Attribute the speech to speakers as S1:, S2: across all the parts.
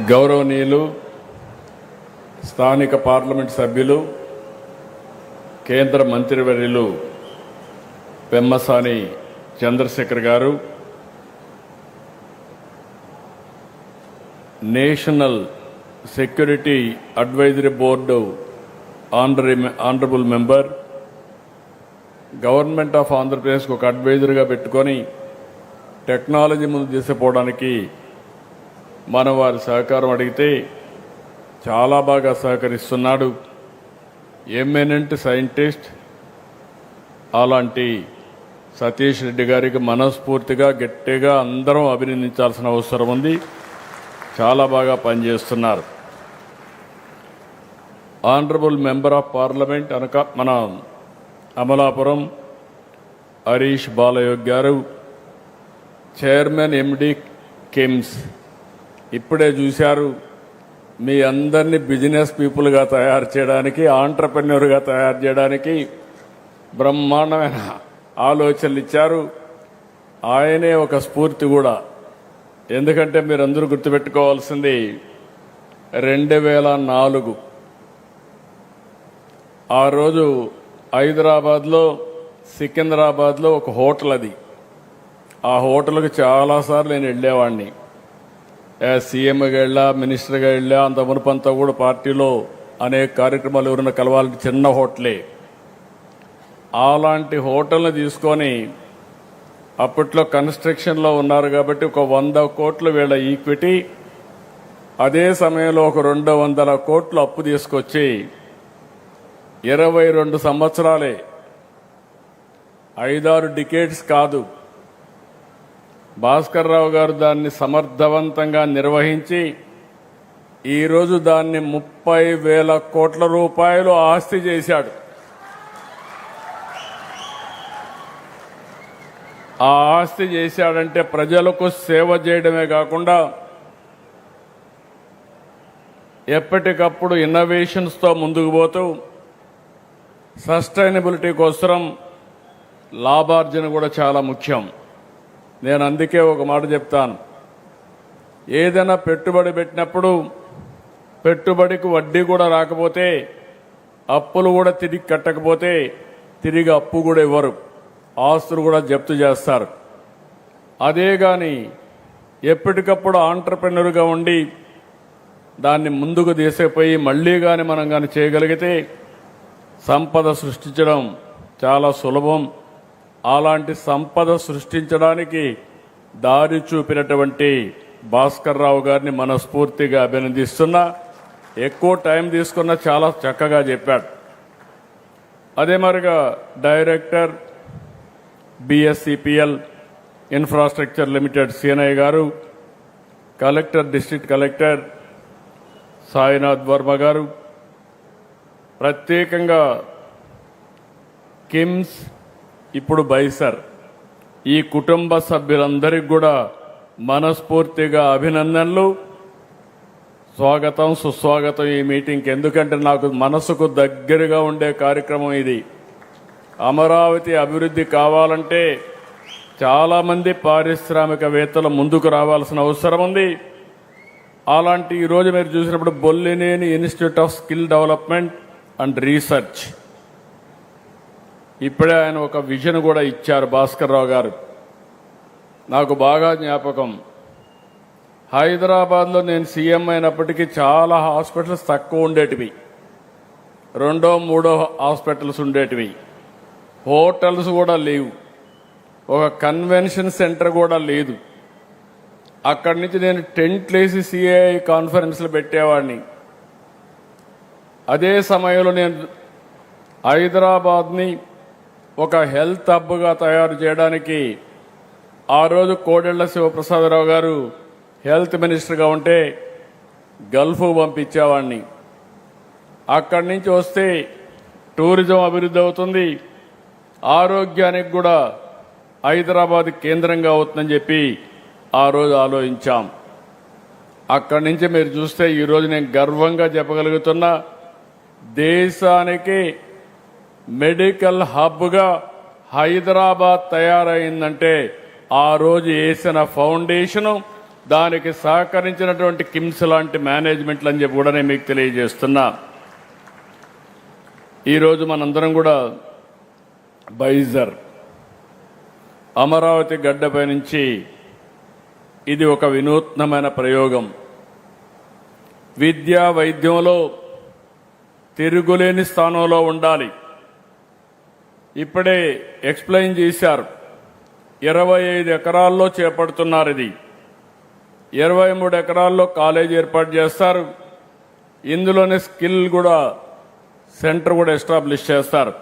S1: గౌరవనీయులు స్థానిక పార్లమెంట్ సభ్యులు కేంద్ర మంత్రివర్యులు పెమ్మసాని చంద్రశేఖర్ గారు, national security advisory board honourable member, government of ఆంధ్రప్రదేశ్కి ఒక అడ్వైజర్గా పెట్టుకొని టెక్నాలజీ ముందు తీసుకుపోవడానికి మనం వారి సహకారం అడిగితే చాలా బాగా సహకరిస్తున్నాడు. ఎమినెంట్ సైంటిస్ట్ అలాంటి సతీష్ రెడ్డి గారికి మనస్ఫూర్తిగా గట్టిగా అందరం అభినందించాల్సిన అవసరం ఉంది. చాలా బాగా పనిచేస్తున్నారు. ఆనరబుల్ మెంబర్ ఆఫ్ పార్లమెంట్ మన అమలాపురం హరీష్ బాలయోగ్ గారు, చైర్మన్ ఎండి కిమ్స్, ఇప్పుడే చూశారు. మీ అందరినీ బిజినెస్ పీపుల్గా తయారు చేయడానికి, ఆంట్రప్రెన్యూర్గా తయారు చేయడానికి బ్రహ్మాండమైన ఆలోచనలు ఇచ్చారు. ఆయనే ఒక స్ఫూర్తి కూడా. ఎందుకంటే మీరందరూ గుర్తుపెట్టుకోవాల్సింది 2004 ఆ రోజు హైదరాబాద్లో సికింద్రాబాద్లో ఒక హోటల్, అది ఆ హోటల్కి చాలాసార్లు నేను వెళ్ళేవాడిని. సీఎంగా వెళ్ళా, మినిస్టర్గా వెళ్ళా, అంత మునుపంతా కూడా పార్టీలో అనేక కార్యక్రమాలు ఎవరైనా కలవాలంటే చిన్న హోటలే. అలాంటి హోటల్ని తీసుకొని అప్పట్లో కన్స్ట్రక్షన్లో ఉన్నారు కాబట్టి ఒక 100 కోట్లు వీళ్ళ ఈక్విటీ, అదే సమయంలో ఒక 200 కోట్లు అప్పు తీసుకొచ్చి 22 సంవత్సరాలే, 5-6 డికేడ్స్ కాదు, భాస్కర్ రావు గారు దాన్ని సమర్థవంతంగా నిర్వహించి ఈరోజు దాన్ని 30,000 కోట్ల రూపాయలు ఆస్తి చేశాడు. ఆ ఆస్తి చేశాడంటే ప్రజలకు సేవ చేయడమే కాకుండా ఎప్పటికప్పుడు ఇన్నోవేషన్స్తో ముందుకు పోతూ సస్టైనబిలిటీ కోసం లాభార్జన కూడా చాలా ముఖ్యం. నేను అందుకే ఒక మాట చెప్తాను. ఏదైనా పెట్టుబడి పెట్టినప్పుడు పెట్టుబడికి వడ్డీ కూడా రాకపోతే, అప్పులు కూడా తిరిగి కట్టకపోతే తిరిగి అప్పు కూడా ఇవ్వరు, ఆస్తులు కూడా జప్తు చేస్తారు. అదే కానీ ఎప్పటికప్పుడు ఆంట్రప్రెన్యూర్గా ఉండి దాన్ని ముందుకు తీసుకుపోయి మళ్ళీ కానీ మనం కానీ చేయగలిగితే సంపద సృష్టించడం చాలా సులభం. అలాంటి సంపద సృష్టించడానికి దారి చూపినటువంటి భాస్కర్ రావు గారిని మనస్ఫూర్తిగా అభినందిస్తున్నా. ఎక్కువ టైం తీసుకున్నా చాలా చక్కగా చెప్పాడు. అదే మరిగా director BSCPL infrastructure limited Seenaiah garu, collector, district collector Sainath Varma garu, ప్రత్యేకంగా కిమ్స్, ఇప్పుడు బైసర్, ఈ కుటుంబ సభ్యులందరికీ కూడా మనస్ఫూర్తిగా అభినందనలు, స్వాగతం, సుస్వాగతం ఈ మీటింగ్కి. ఎందుకంటే నాకు మనసుకు దగ్గరగా ఉండే కార్యక్రమం ఇది. అమరావతి అభివృద్ధి కావాలంటే చాలామంది పారిశ్రామికవేత్తలు ముందుకు రావాల్సిన అవసరం ఉంది. అలాంటి ఈరోజు మీరు చూసినప్పుడు Bollineni institute of skill development and research, ఇప్పుడే ఆయన ఒక విజన్ కూడా ఇచ్చారు భాస్కర్ రావు గారు. నాకు బాగా జ్ఞాపకం, హైదరాబాద్లో నేను సీఎం అయినప్పటికీ చాలా హాస్పిటల్స్ తక్కువ ఉండేటివి, 2-3 హాస్పిటల్స్ ఉండేటివి, హోటల్స్ కూడా లేవు, ఒక కన్వెన్షన్ సెంటర్ కూడా లేదు. అక్కడి నుంచి నేను టెంట్లు వేసి సిఐఐ కాన్ఫరెన్స్లు పెట్టేవాడిని. అదే సమయంలో నేను హైదరాబాద్ని ఒక హెల్త్ హబ్గా తయారు చేయడానికి ఆ రోజు కోడెళ్ల శివప్రసాదరావు గారు హెల్త్ మినిస్టర్గా ఉంటే గల్ఫ్ పంపించేవాడిని. అక్కడి నుంచి వస్తే టూరిజం అభివృద్ధి అవుతుంది, ఆరోగ్యానికి కూడా హైదరాబాద్ కేంద్రంగా అవుతుందని చెప్పి ఆ రోజు ఆలోచించాం. అక్కడి నుంచి మీరు చూస్తే ఈరోజు నేను గర్వంగా చెప్పగలుగుతున్నా, దేశానికి మెడికల్ హబ్గా హైదరాబాద్ తయారైందంటే ఆ రోజు వేసిన ఫౌండేషను దానికి సహకరించినటువంటి కిమ్స్ లాంటి మేనేజ్మెంట్లు అని చెప్పి కూడా నేను మీకు తెలియజేస్తున్నా. ఈరోజు మనందరం కూడా బైజర్ అమరావతి గడ్డపై నుంచి ఇది ఒక వినూత్నమైన ప్రయోగం. విద్యా వైద్యంలో తిరుగులేని స్థానంలో ఉండాలి. ఇప్పుడే ఎక్స్ప్లెయిన్ చేశారు. 25 ఎకరాల్లో చేపడుతున్నారు. ఇది 23 ఎకరాల్లో కాలేజ్ ఏర్పాటు చేస్తారు. ఇందులోనే స్కిల్ కూడా సెంటర్ కూడా ఎస్టాబ్లిష్ చేస్తారు.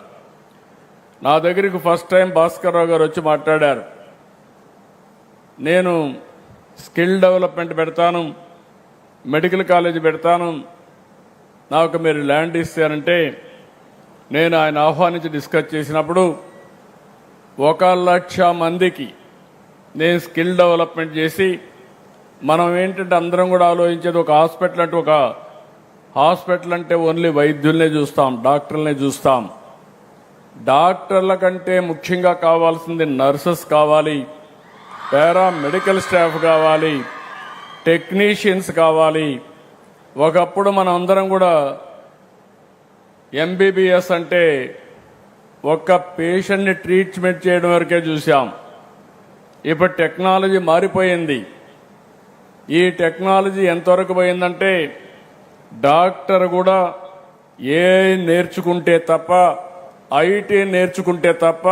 S1: నా దగ్గరికి ఫస్ట్ టైం భాస్కర్ రావు గారు వచ్చి మాట్లాడారు. నేను స్కిల్ డెవలప్మెంట్ పెడతాను, మెడికల్ కాలేజ్ పెడతాను, నాకు మీరు ల్యాండ్ ఇస్తారంటే నేను ఆయన ఆహ్వానించి డిస్కస్ చేసినప్పుడు 1,00,000 మందికి నేను స్కిల్ డెవలప్మెంట్ చేసి, మనం ఏంటంటే అందరం కూడా ఆలోచించేది ఒక హాస్పిటల్ అంటే ఓన్లీ వైద్యుల్నే చూస్తాం, డాక్టర్లనే చూస్తాం. డాక్టర్ల కంటే ముఖ్యంగా కావాల్సింది నర్సెస్ కావాలి, పారామెడికల్ స్టాఫ్ కావాలి, టెక్నీషియన్స్ కావాలి. ఒకప్పుడు మనం అందరం కూడా ఎంబీబీఎస్ అంటే ఒక్క పేషెంట్ని ట్రీట్మెంట్ చేయడం వరకే చూసాం. ఇప్పుడు టెక్నాలజీ మారిపోయింది. ఈ టెక్నాలజీ ఎంతవరకు పోయిందంటే డాక్టర్ కూడా ఏఐ నేర్చుకుంటే తప్ప, ఐటీ నేర్చుకుంటే తప్ప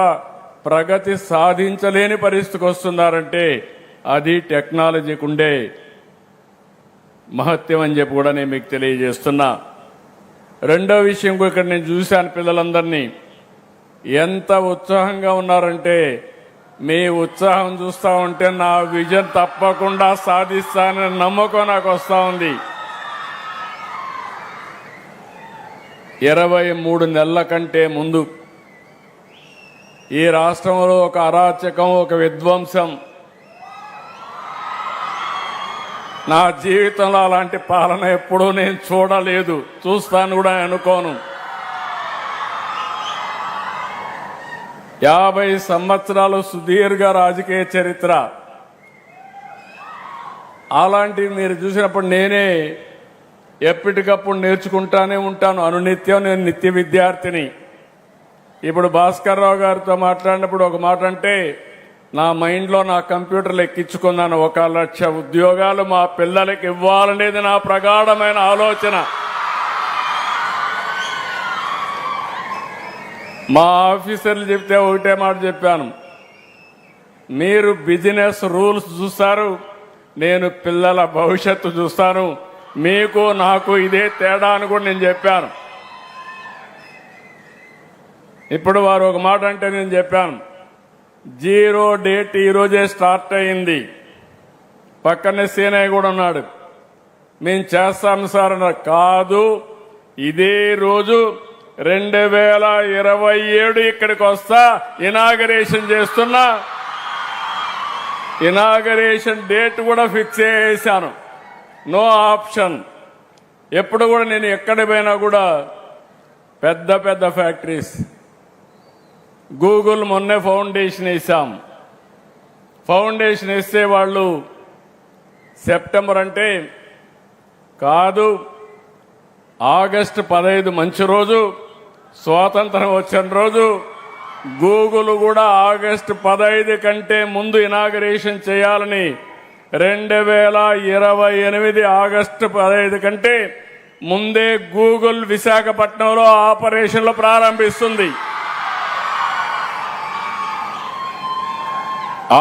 S1: ప్రగతి సాధించలేని పరిస్థితికి వస్తున్నారంటే అది టెక్నాలజీకి ఉండే మహత్యం అని చెప్పి కూడా నేను మీకు తెలియజేస్తున్నా. రెండో విషయం కూడా ఇక్కడ నేను చూశాను, పిల్లలందరినీ ఎంత ఉత్సాహంగా ఉన్నారంటే, మీ ఉత్సాహం చూస్తూ ఉంటే నా విజన్ తప్పకుండా సాధిస్తానని నమ్మకం నాకు వస్తూ ఉంది. 23 నెలల కంటే ముందు ఈ రాష్ట్రంలో ఒక అరాచకం, ఒక విధ్వంసం, నా జీవితంలో అలాంటి పాలన ఎప్పుడూ నేను చూడలేదు, చూస్తాను కూడా అనుకోను. 50 సంవత్సరాలు సుదీర్ఘ రాజకీయ చరిత్ర. అలాంటివి మీరు చూసినప్పుడు నేనే ఎప్పటికప్పుడు నేర్చుకుంటానే ఉంటాను. అనునిత్యం నేను నిత్య విద్యార్థిని. ఇప్పుడు భాస్కర్ రావు గారితో మాట్లాడినప్పుడు ఒక మాట అంటే నా మైండ్లో నా కంప్యూటర్లో ఎక్కించుకున్నాను. 1,00,000 ఉద్యోగాలు మా పిల్లలకి ఇవ్వాలనేది నా ప్రగాఢమైన ఆలోచన. మా ఆఫీసర్లు చెప్తే ఒకటే మాట చెప్పాను, మీరు బిజినెస్ రూల్స్ చూస్తారు, నేను పిల్లల భవిష్యత్తు చూస్తాను, మీకు నాకు ఇదే తేడా అని కూడా నేను చెప్పాను. ఇప్పుడు వారు ఒక మాట అంటే నేను చెప్పాను, 0 డేట్ ఈరోజే స్టార్ట్ అయింది. పక్కనే సీనయ్య కూడా ఉన్నాడు. మేము చేస్తాం సార్ అన్నారు. కాదు, ఇదే రోజు 2027 ఇక్కడికి వస్తా, ఇనాగరేషన్ చేస్తున్నా. ఇనాగరేషన్ డేట్ కూడా ఫిక్స్ చేశాను. No option. ఎప్పుడు కూడా నేను ఎక్కడ పోయినా కూడా పెద్ద పెద్ద ఫ్యాక్టరీస్, గూగుల్ మొన్నే ఫౌండేషన్ వేసాం. ఫౌండేషన్ వేస్తే వాళ్ళు సెప్టెంబర్ అంటే కాదు, ఆగస్టు 15 మంచి రోజు, స్వాతంత్రం వచ్చిన రోజు. గూగుల్ కూడా ఆగస్టు 15 కంటే ముందు ఇనాగరేషన్ చేయాలని 2028 ఆగస్టు 15 కంటే ముందే గూగుల్ విశాఖపట్నంలో ఆపరేషన్లు ప్రారంభిస్తుంది.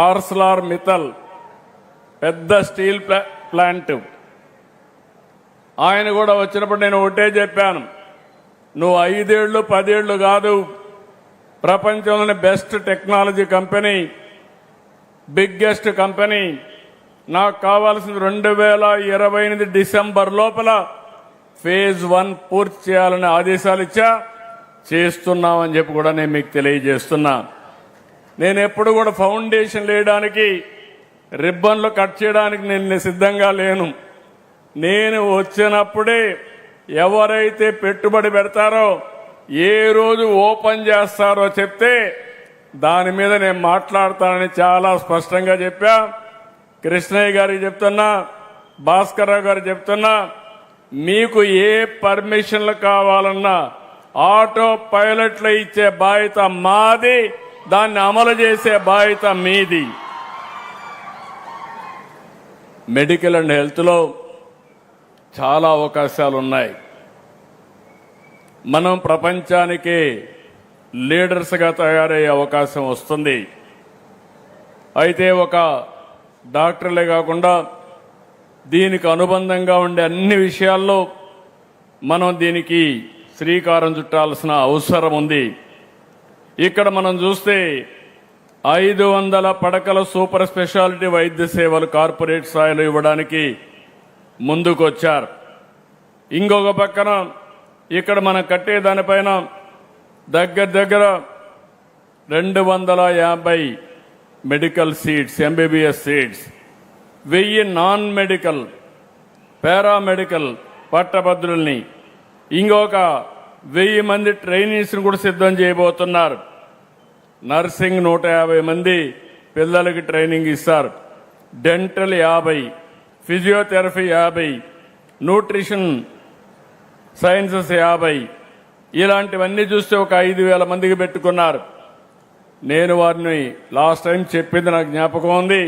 S1: ఆర్సెలర్ మిత్తల్ పెద్ద స్టీల్ ప్లాంట్, ఆయన కూడా వచ్చినప్పుడు నేను ఒకటే చెప్పాను, నువ్వు 5 ఏళ్ళు 10 ఏళ్ళు కాదు, ప్రపంచంలోని best technology company, biggest company, నాకు కావాల్సింది 2028 డిసెంబర్ లోపల ఫేజ్ 1 పూర్తి చేయాలని ఆదేశాలు ఇచ్చా. చేస్తున్నామని చెప్పి కూడా నేను మీకు తెలియజేస్తున్నా. నేను ఎప్పుడు కూడా ఫౌండేషన్ వేయడానికి, రిబ్బన్లు కట్ చేయడానికి నేను సిద్ధంగా లేను. నేను వచ్చినప్పుడే ఎవరైతే పెట్టుబడి పెడతారో, ఏ రోజు ఓపెన్ చేస్తారో చెప్తే దాని మీద నేను మాట్లాడతానని చాలా స్పష్టంగా చెప్పా. కృష్ణయ్య గారికి చెప్తున్నా, భాస్కర్రావు గారు చెప్తున్నా, మీకు ఏ పర్మిషన్లు కావాలన్నా ఆటో పైలట్లు ఇచ్చే బాధ్యత మాది, దాన్ని అమలు చేసే బాధ్యత మీది. మెడికల్ అండ్ హెల్త్లో చాలా అవకాశాలు ఉన్నాయి. మనం ప్రపంచానికి లీడర్స్గా తయారయ్యే అవకాశం వస్తుంది. అయితే ఒక డాక్టర్లే కాకుండా దీనికి అనుబంధంగా ఉండే అన్ని విషయాల్లో మనం దీనికి శ్రీకారం చుట్టాల్సిన అవసరం ఉంది. ఇక్కడ మనం చూస్తే 500 పడకల సూపర్ స్పెషాలిటీ వైద్య సేవలు కార్పొరేట్ స్థాయిలో ఇవ్వడానికి ముందుకొచ్చారు. ఇంకొక పక్కన ఇక్కడ మనం కట్టే దానిపైన దగ్గర 250 medical seats, MBBS seats, 1000 non medical paramedical పట్టభద్రుల్ని, ఇంకొక 1000 మంది ట్రైనీస్ని కూడా సిద్ధం చేయబోతున్నారు. నర్సింగ్ 150 మంది పిల్లలకి ట్రైనింగ్ ఇస్తారు. డెంటల్ 50, ఫిజియోథెరపీ 50, న్యూట్రిషన్ సైన్సెస్ 50, ఇలాంటివన్నీ చూస్తే ఒక 5,000 మందికి పెట్టుకున్నారు. నేను వారిని లాస్ట్ టైం చెప్పింది నాకు జ్ఞాపకం ఉంది.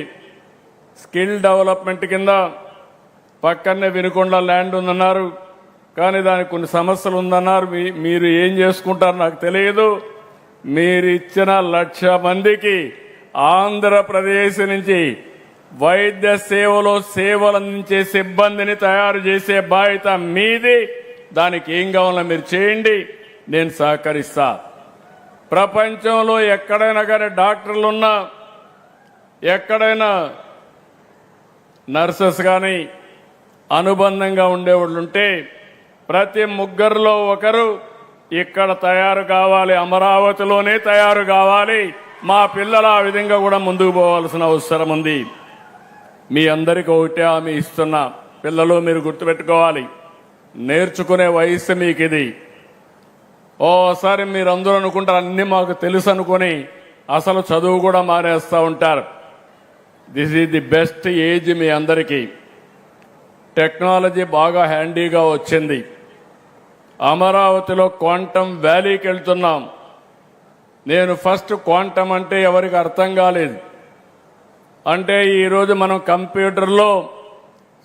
S1: స్కిల్ డెవలప్మెంట్ కింద పక్కనే వినుకొండ ల్యాండ్ ఉందన్నారు, కానీ దానికి కొన్ని సమస్యలు ఉందన్నారు. మీరు ఏం చేసుకుంటారో నాకు తెలియదు. మీరు ఇచ్చిన 1,00,000 మందికి ఆంధ్రప్రదేశ్ నుంచి వైద్య సేవలు అందించే సిబ్బందిని తయారు చేసే బాధ్యత మీది. దానికి ఏం కావాలో మీరు చేయండి, నేను సహకరిస్తా. ప్రపంచంలో ఎక్కడైనా కానీ డాక్టర్లున్నా, ఎక్కడైనా నర్సెస్ కానీ అనుబంధంగా ఉండేవాళ్ళు ఉంటే ప్రతి ముగ్గురులో ఒకరు ఇక్కడ తయారు కావాలి, అమరావతిలోనే తయారు కావాలి. మా పిల్లలు ఆ విధంగా కూడా ముందుకు పోవాల్సిన అవసరం ఉంది. మీ అందరికీ ఒకటే హామీ ఇస్తున్నా, పిల్లలు మీరు గుర్తుపెట్టుకోవాలి, నేర్చుకునే వయసు మీకు ఇది. ఓసారి మీరు అందరూ అనుకుంటారు అన్ని మాకు తెలుసు అనుకుని అసలు చదువు కూడా మానేస్తూ ఉంటారు. This is the best age మీ అందరికీ. టెక్నాలజీ బాగా హ్యాండీగా వచ్చింది. అమరావతిలో క్వాంటమ్ వ్యాలీకి వెళ్తున్నాం. నేను ఫస్ట్ క్వాంటమ్ అంటే ఎవరికి అర్థం కాలేదు. అంటే ఈరోజు మనం కంప్యూటర్లో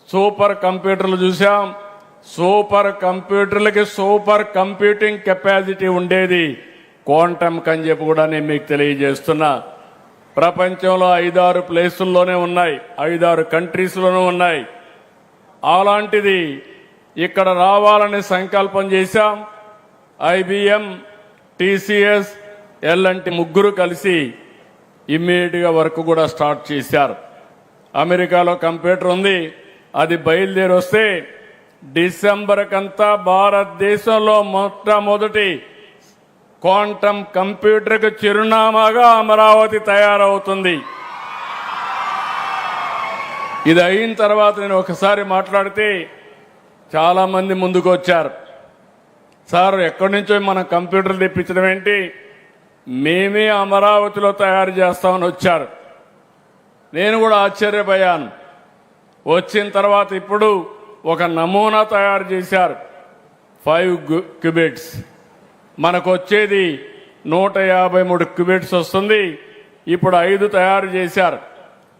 S1: సూపర్ కంప్యూటర్లు చూసాం. సూపర్ కంప్యూటర్లకి సూపర్ కంప్యూటింగ్ కెపాసిటీ ఉండేది క్వాంటమ్ అని చెప్పి కూడా నేను మీకు తెలియజేస్తున్నా. ప్రపంచంలో 5-6 ప్లేసుల్లోనే ఉన్నాయి, 5-6 కంట్రీస్లోనూ ఉన్నాయి. అలాంటిది ఇక్కడ రావాలని సంకల్పం చేశాం. IBM, TCS, L&T ముగ్గురు కలిసి ఇమ్మీడియట్గా వర్క్ కూడా స్టార్ట్ చేశారు. అమెరికాలో కంప్యూటర్ ఉంది, అది బయలుదేరి వస్తే డిసెంబర్ కంతా భారతదేశంలో మొట్టమొదటి క్వాంటమ్ కంప్యూటర్కి చిరునామాగా అమరావతి తయారవుతుంది. ఇది అయిన తర్వాత నేను ఒకసారి మాట్లాడితే చాలా మంది ముందుకు వచ్చారు. సార్ ఎక్కడి నుంచో మనం కంప్యూటర్లు తెప్పించడం ఏంటి, మేమే అమరావతిలో తయారు చేస్తామని వచ్చారు. నేను కూడా ఆశ్చర్యపోయాను. వచ్చిన తర్వాత ఇప్పుడు ఒక నమూనా తయారు చేశారు, 5 క్యూబిట్స్. మనకు వచ్చేది 153 క్యూబిట్స్ వస్తుంది. ఇప్పుడు 5 తయారు చేశారు.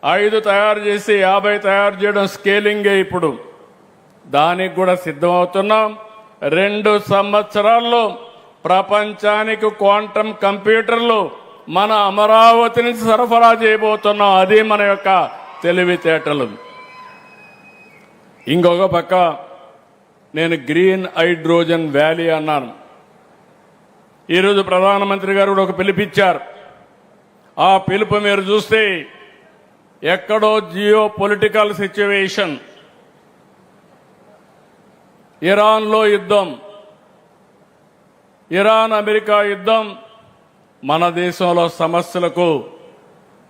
S1: 5 తయారు చేసి 50 తయారు చేయడం స్కేలింగే. ఇప్పుడు దానికి కూడా సిద్ధమవుతున్నాం. 2 సంవత్సరాల్లో ప్రపంచానికి క్వాంటమ్ కంప్యూటర్లు మన అమరావతి నుంచి సరఫరా చేయబోతున్నాం. అది మన యొక్క తెలివితేటలు. ఇంకొక పక్క నేను గ్రీన్ హైడ్రోజన్ వ్యాలీ అన్నాను. ఈరోజు ప్రధానమంత్రి గారు కూడా ఒక పిలుపిచ్చారు. ఆ పిలుపు మీరు చూస్తే ఎక్కడో జియో పొలిటికల్ సిచ్యువేషన్, ఇరాన్లో యుద్ధం, ఇరాన్ అమెరికా యుద్ధం మన దేశంలో సమస్యలకు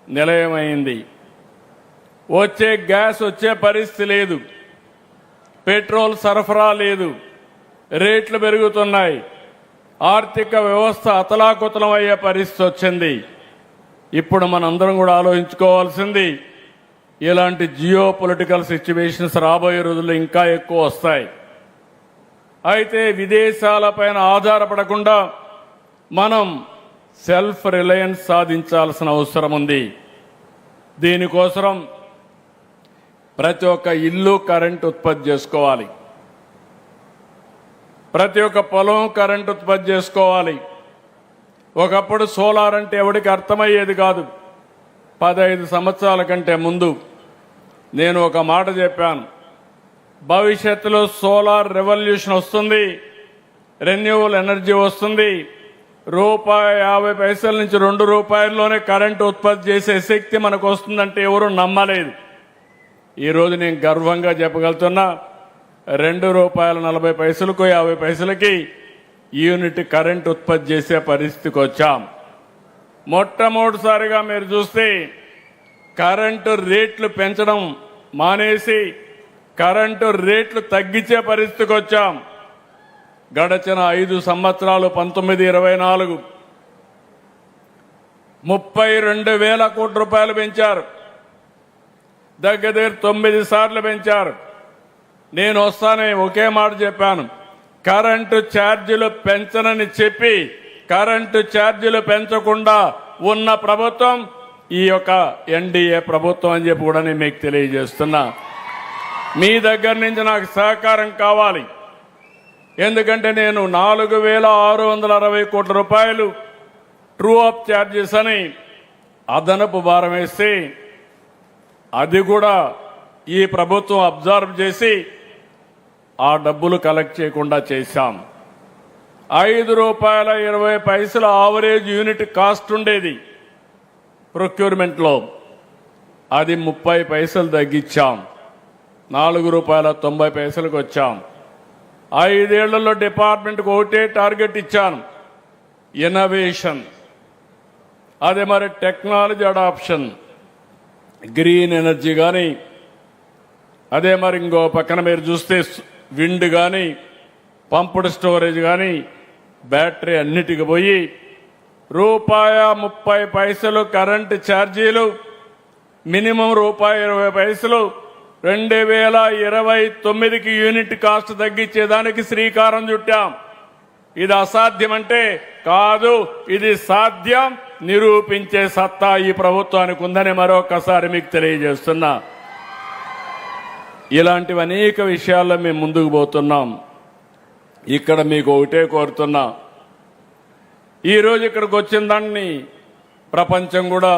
S1: నిలయమైంది. వచ్చే గ్యాస్ వచ్చే పరిస్థితి లేదు, పెట్రోల్ సరఫరా లేదు, రేట్లు పెరుగుతున్నాయి, ఆర్థిక వ్యవస్థ అతలాకుతలం అయ్యే పరిస్థితి వచ్చింది. ఇప్పుడు మనందరం కూడా ఆలోచించుకోవాల్సింది, ఇలాంటి జియో పొలిటికల్ సిచ్యువేషన్స్ రాబోయే రోజుల్లో ఇంకా ఎక్కువ వస్తాయి. అయితే విదేశాలపైన ఆధారపడకుండా మనం సెల్ఫ్ రిలయన్స్ సాధించాల్సిన అవసరం ఉంది. దీనికోసం ప్రతి ఒక్క ఇల్లు కరెంట్ ఉత్పత్తి చేసుకోవాలి, ప్రతి ఒక్క పొలం కరెంట్ ఉత్పత్తి చేసుకోవాలి. ఒకప్పుడు సోలార్ అంటే ఎవరికి అర్థమయ్యేది కాదు. 15 సంవత్సరాల కంటే ముందు నేను ఒక మాట చెప్పాను, భవిష్యత్తులో సోలార్ రెవల్యూషన్ వస్తుంది, రెన్యూవల్ ఎనర్జీ వస్తుంది, ₹1.50 నుంచి ₹2లోనే కరెంటు ఉత్పత్తి చేసే శక్తి మనకు వస్తుందంటే ఎవరు నమ్మలేదు. ఈరోజు నేను గర్వంగా చెప్పగలుగుతున్నా, ₹2.40 50 యూనిట్ కరెంట్ ఉత్పత్తి చేసే పరిస్థితికి వచ్చాం. మొట్టమొదటిసారిగా మీరు చూస్తే కరెంటు రేట్లు పెంచడం మానేసి కరెంటు రేట్లు తగ్గించే పరిస్థితికి వచ్చాం. గడచిన 5 సంవత్సరాలు 19-24 32,000 కోట్ల రూపాయలు పెంచారు. దగ్గర 9 సార్లు పెంచారు. నేను వస్తానే ఒకే మాట చెప్పాను, కరెంటు ఛార్జీలు పెంచనని చెప్పి కరెంటు ఛార్జీలు పెంచకుండా ఉన్న ప్రభుత్వం ఈ యొక్క ఎన్డీఏ ప్రభుత్వం అని చెప్పి కూడా నేను మీకు తెలియజేస్తున్నా. మీ దగ్గర నుంచి నాకు సహకారం కావాలి. ఎందుకంటే నేను 4,660 కోట్ల రూపాయలు ట్రూ అప్ ఛార్జెస్ అని అదనపు భారం వేసి అది కూడా ఈ ప్రభుత్వం అబ్జర్వ్ చేసి ఆ డబ్బులు కలెక్ట్ చేయకుండా చేశాం. ₹5.20 ఆవరేజ్ యూనిట్ కాస్ట్ ఉండేది ప్రొక్యూర్మెంట్లో, అది 30 పైసలు తగ్గించాం. ₹4.90 వచ్చాం. 5 ఏళ్లలో డిపార్ట్మెంట్కి ఒకటే టార్గెట్ ఇచ్చాను, ఇన్నోవేషన్. అదే మరి టెక్నాలజీ అడాప్షన్, గ్రీన్ ఎనర్జీ కానీ, అదే మరి ఇంకో పక్కన మీరు చూస్తే విండ్ కానీ, పంప్డ్ స్టోరేజ్ కానీ, బ్యాటరీ అన్నిటికి పోయి ₹30 కరెంటు ఛార్జీలు, మినిమం ₹20 2029కి యూనిట్ కాస్ట్ తగ్గించేదానికి శ్రీకారం చుట్టాం. ఇది అసాధ్యమంటే కాదు, ఇది సాధ్యం, నిరూపించే సత్తా ఈ ప్రభుత్వానికి ఉందని మరొకసారి మీకు తెలియజేస్తున్నా. ఇలాంటివి అనేక విషయాల్లో మేము ముందుకు పోతున్నాం. ఇక్కడ మీకు ఒకటే కోరుతున్నా, ఈరోజు ఇక్కడికి వచ్చిన దాన్ని ప్రపంచం కూడా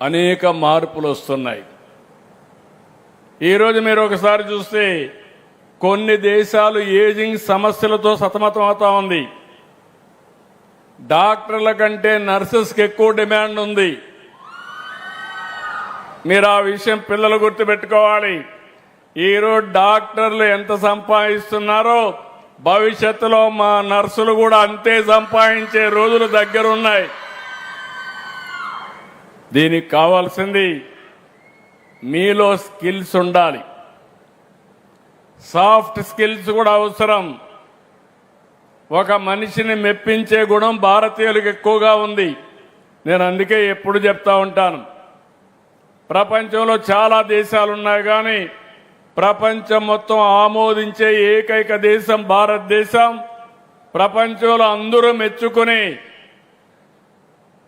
S1: అనేక మార్పులు వస్తున్నాయి. ఈరోజు మీరు ఒకసారి చూస్తే కొన్ని దేశాలు ఏజింగ్ సమస్యలతో సతమతం అవుతా ఉంది. డాక్టర్ల కంటే నర్సెస్కి ఎక్కువ డిమాండ్ ఉంది. మీరు ఆ విషయం పిల్లలు గుర్తుపెట్టుకోవాలి. ఈరోజు డాక్టర్లు ఎంత సంపాదిస్తున్నారో భవిష్యత్తులో మా నర్సులు కూడా అంతే సంపాదించే రోజులు దగ్గరున్నాయి. దీనికి కావాల్సింది మీలో స్కిల్స్ ఉండాలి, సాఫ్ట్ స్కిల్స్ కూడా అవసరం. ఒక మనిషిని మెప్పించే గుణం భారతీయులకు ఎక్కువగా ఉంది. నేను అందుకే ఎప్పుడు చెప్తా ఉంటాను, ప్రపంచంలో చాలా దేశాలు ఉన్నాయి కానీ ప్రపంచం మొత్తం ఆమోదించే ఏకైక దేశం భారతదేశం. ప్రపంచంలో అందరూ మెచ్చుకునే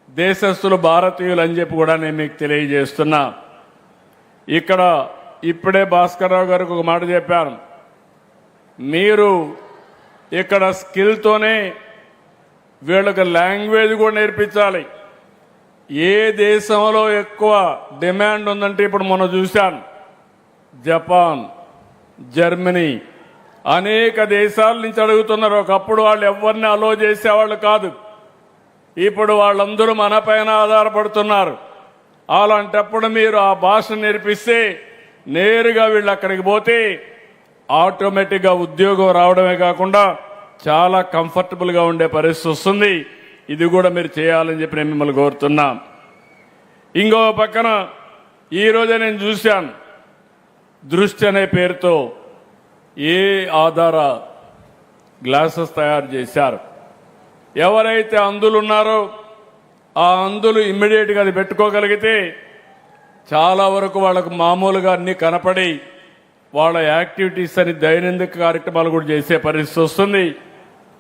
S1: దేశస్థులు భారతీయులు అని చెప్పి కూడా నేను మీకు తెలియజేస్తున్నా. ఇక్కడ ఇప్పుడే భాస్కర్రావు గారికి ఒక మాట చెప్పాను, మీరు ఇక్కడ స్కిల్తోనే వీళ్ళకి లాంగ్వేజ్ కూడా నేర్పించాలి. ఏ దేశంలో ఎక్కువ డిమాండ్ ఉందంటే ఇప్పుడు మనం చూశాను, జపాన్, జర్మనీ, అనేక దేశాల నుంచి అడుగుతున్నారు. ఒకప్పుడు వాళ్ళు ఎవరిని అలో చేసేవాళ్ళు కాదు, ఇప్పుడు వాళ్ళందరూ మన పైన ఆధారపడుతున్నారు. అలాంటప్పుడు మీరు ఆ భాష నేర్పిస్తే నేరుగా వీళ్ళు అక్కడికి పోతే ఆటోమేటిక్గా ఉద్యోగం రావడమే కాకుండా చాలా కంఫర్టబుల్గా ఉండే పరిస్థితి వస్తుంది. ఇది కూడా మీరు చేయాలని చెప్పి నేను మిమ్మల్ని కోరుతున్నా. ఇంకో పక్కన ఈరోజే నేను చూశాను, దృష్టి అనే పేరుతో ఏ ఆధార గ్లాసెస్ తయారు చేశారు. ఎవరైతే అంధులు ఉన్నారో ఆ అంధులు ఇమ్మీడియట్గా అది పెట్టుకోగలిగితే చాలా వరకు వాళ్ళకు మామూలుగా అన్ని కనపడి వాళ్ళ యాక్టివిటీస్ అని దైనందిక కార్యక్రమాలు కూడా చేసే పరిస్థితి వస్తుంది.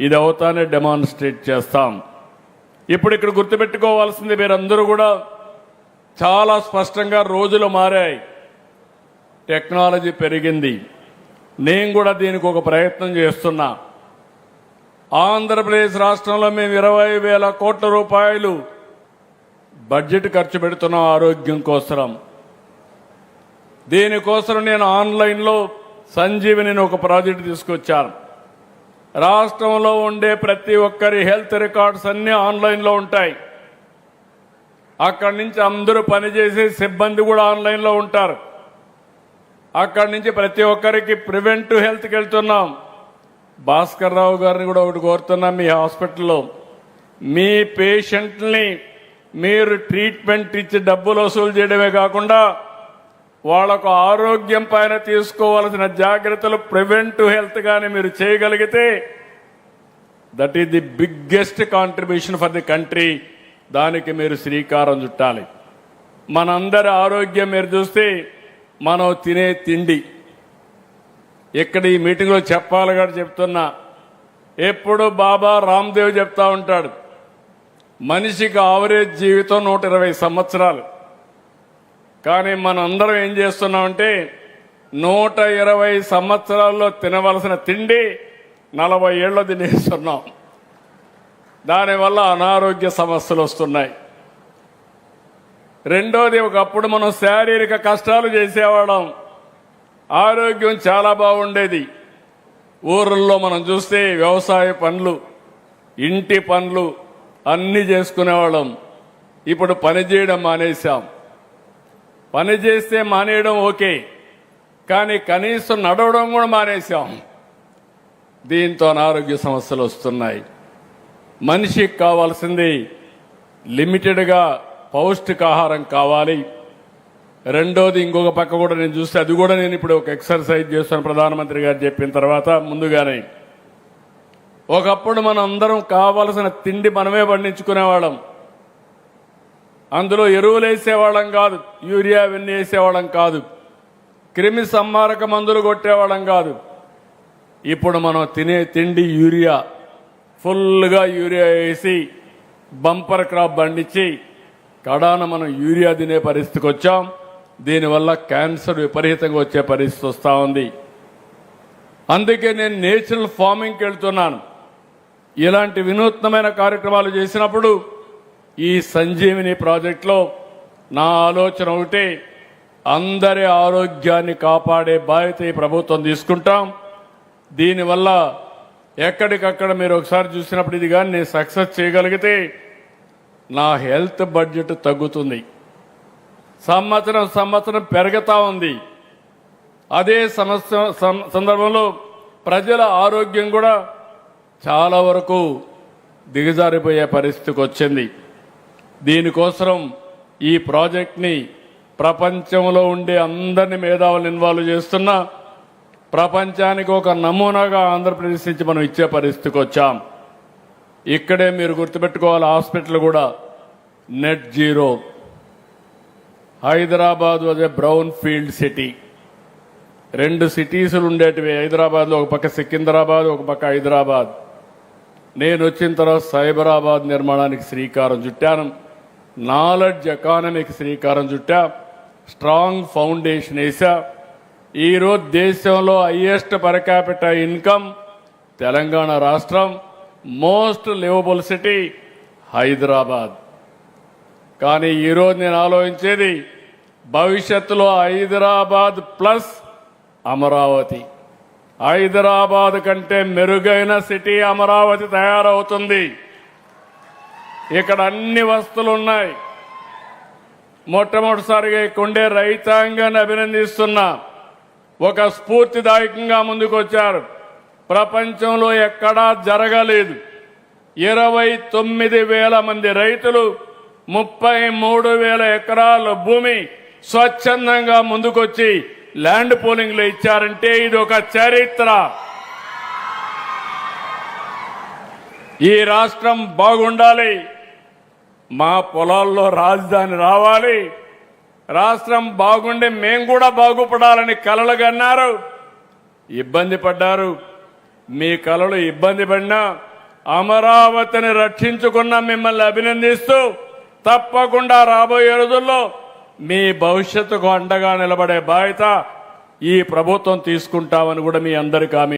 S1: ఇది అవుతానే డెమాన్స్ట్రేట్ చేస్తాం. ఇప్పుడు ఇక్కడ గుర్తుపెట్టుకోవాల్సింది మీరందరూ కూడా చాలా స్పష్టంగా రోజులు మారాయి, టెక్నాలజీ పెరిగింది. నేను కూడా దీనికి ఒక ప్రయత్నం చేస్తున్నా. ఆంధ్రప్రదేశ్ రాష్ట్రంలో మేము 20,000 కోట్ల రూపాయలు బడ్జెట్ ఖర్చు పెడుతున్నాం ఆరోగ్యం కోసం. దీనికోసం నేను ఆన్లైన్లో సంజీవిని ఒక ప్రాజెక్టు తీసుకొచ్చాను. రాష్ట్రంలో ఉండే ప్రతి ఒక్కరి హెల్త్ రికార్డ్స్ అన్నీ ఆన్లైన్లో ఉంటాయి. అక్కడి నుంచి అందరూ పనిచేసే సిబ్బంది కూడా ఆన్లైన్లో ఉంటారు. అక్కడి నుంచి ప్రతి ఒక్కరికి ప్రివెంటివ్ హెల్త్కి వెళ్తున్నాం. భాస్కర్ రావు గారిని కూడా ఒకటి కోరుతున్నాం, మీ హాస్పిటల్లో మీ పేషెంట్ని మీరు ట్రీట్మెంట్ ఇచ్చి డబ్బులు వసూలు చేయడమే కాకుండా వాళ్లకు ఆరోగ్యం పైన తీసుకోవాల్సిన జాగ్రత్తలు ప్రివెంటివ్ హెల్త్ గాని మీరు చేయగలిగితే that is the biggest contribution for the country. దానికి మీరు శ్రీకారం చుట్టాలి. మనందరి ఆరోగ్యం మీరు చూస్తే మనం తినే తిండి, ఇక్కడ ఈ మీటింగ్లో చెప్పాలి కూడా చెప్తున్నా, ఎప్పుడు బాబా రామ్దేవ్ చెప్తా ఉంటాడు, మనిషికి ఆవరేజ్ జీవితం 120 సంవత్సరాలు. కానీ మనందరం ఏం చేస్తున్నామంటే 120 సంవత్సరాల్లో తినవలసిన తిండి 40 ఏళ్ళు తినేస్తున్నాం. దానివల్ల అనారోగ్య సమస్యలు వస్తున్నాయి. రెండోది, ఒకప్పుడు మనం శారీరక కష్టాలు చేసేవాళ్ళం, ఆరోగ్యం చాలా బాగుండేది. ఊర్లలో మనం చూస్తే వ్యవసాయ పనులు, ఇంటి పనులు అన్నీ చేసుకునేవాళ్ళం. ఇప్పుడు పని చేయడం మానేశాం. పని చేస్తే మానేయడం ఓకే, కానీ కనీసం నడవడం కూడా మానేశాం. దీంతో అనారోగ్య సమస్యలు వస్తున్నాయి. మనిషికి కావాల్సింది లిమిటెడ్గా పౌష్టికాహారం కావాలి. రెండోది, ఇంకొక పక్క కూడా నేను చూస్తే అది కూడా నేను ఇప్పుడు ఒక ఎక్సర్సైజ్ చేస్తాను ప్రధానమంత్రి గారు చెప్పిన తర్వాత. ముందుగానే ఒకప్పుడు మనం అందరం కావాల్సిన తిండి మనమే పండించుకునేవాళ్ళం. అందులో ఎరువులు వేసేవాళ్ళం కాదు, యూరియా అవన్నీ వేసేవాళ్ళం కాదు, క్రిమి సంహారక మందులు కొట్టేవాళ్ళం కాదు. ఇప్పుడు మనం తినే తిండి యూరియా, ఫుల్గా యూరియా వేసి బంపర్ క్రాప్ పండించి కడాన మనం యూరియా తినే పరిస్థితికి వచ్చాం. దీనివల్ల క్యాన్సర్ విపరీతంగా వచ్చే పరిస్థితి వస్తూ ఉంది. అందుకే నేను నేచురల్ ఫార్మింగ్కి వెళ్తున్నాను. ఇలాంటి వినూత్నమైన కార్యక్రమాలు చేసినప్పుడు ఈ సంజీవిని ప్రాజెక్టులో నా ఆలోచన ఒకటి, అందరి ఆరోగ్యాన్ని కాపాడే బాధ్యత ఈ ప్రభుత్వం తీసుకుంటాం. దీనివల్ల ఎక్కడికక్కడ మీరు ఒకసారి చూసినప్పుడు ఇది కానీ నేను సక్సెస్ చేయగలిగితే నా హెల్త్ బడ్జెట్ తగ్గుతుంది. సంవత్సరం పెరుగుతూ ఉంది. అదే సందర్భంలో ప్రజల ఆరోగ్యం కూడా చాలా వరకు దిగజారిపోయే పరిస్థితికి వచ్చింది. దీనికోసం ఈ ప్రాజెక్ట్ని ప్రపంచంలో ఉండే అందరినీ మేధావులను ఇన్వాల్వ్ చేస్తున్నా, ప్రపంచానికి ఒక నమూనాగా ఆంధ్రప్రదేశ్ నుంచి మనం ఇచ్చే పరిస్థితికి వచ్చాం. ఇక్కడే మీరు గుర్తుపెట్టుకోవాలి, హాస్పిటల్ కూడా net zero. Hyderabad was a brown field city. 2 సిటీసులు ఉండేటివి హైదరాబాద్లో, ఒక పక్క సికింద్రాబాద్, ఒక పక్క హైదరాబాద్. నేను వచ్చిన తర్వాత సైబరాబాద్ నిర్మాణానికి శ్రీకారం చుట్టాను, నాలెడ్జ్ ఎకానమీకి శ్రీకారం చుట్టా, స్ట్రాంగ్ ఫౌండేషన్ వేసా. ఈరోజు దేశంలో highest per capital income Telangana రాష్ట్రం, మోస్ట్ లివబుల్ సిటీ హైదరాబాద్. కానీ ఈరోజు నేను ఆలోచించేది భవిష్యత్తులో హైదరాబాద్ ప్లస్ అమరావతి. హైదరాబాద్ కంటే మెరుగైన సిటీ అమరావతి తయారవుతుంది. ఇక్కడ అన్ని వస్తువులు ఉన్నాయి. మొట్టమొదటిసారిగా ఇక్కడుండే రైతాంగాన్ని అభినందిస్తున్నా. ఒక స్ఫూర్తిదాయకంగా ముందుకు వచ్చారు. ప్రపంచంలో ఎక్కడా జరగలేదు. 29,000 మంది రైతులు 33,000 ఎకరాల భూమి స్వచ్ఛందంగా ముందుకొచ్చి ల్యాండ్ పోలింగ్ లో ఇచ్చారంటే ఇది ఒక చరిత్ర. ఈ రాష్ట్రం బాగుండాలి, మా పొలాల్లో రాజధాని రావాలి, రాష్ట్రం బాగుండి మేం కూడా బాగుపడాలని కలలు కన్నారు, ఇబ్బంది పడ్డారు. మీ కలలు ఇబ్బంది పడినా అమరావతిని రక్షించుకున్న మిమ్మల్ని అభినందిస్తూ తప్పకుండా రాబోయే రోజుల్లో మీ భవిష్యత్తుకు అండగా నిలబడే బాధ్యత ఈ ప్రభుత్వం తీసుకుంటామని కూడా మీ అందరికీ హామీ